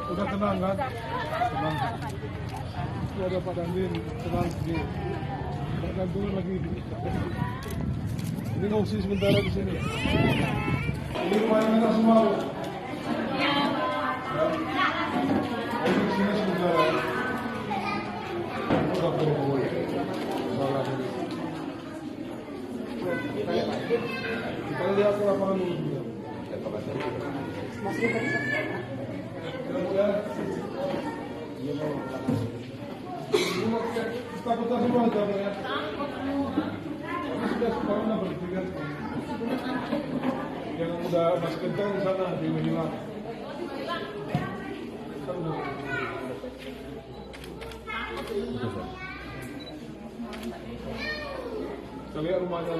Udah tenang kan? Tenang. Itu ada Pak Dandin, tenang sedikit. Pak Dandin lagi. Ini ngungsi sementara di sini. Ini rumahnya kita semua. Ini di sini sementara. Udah boleh. Salah ini. Kita lihat ke lapangan dulu. Masih kita semua ya. Sudah sekarang berpikir yang udah masih kencang di sana di hilang. Kita lihat rumahnya.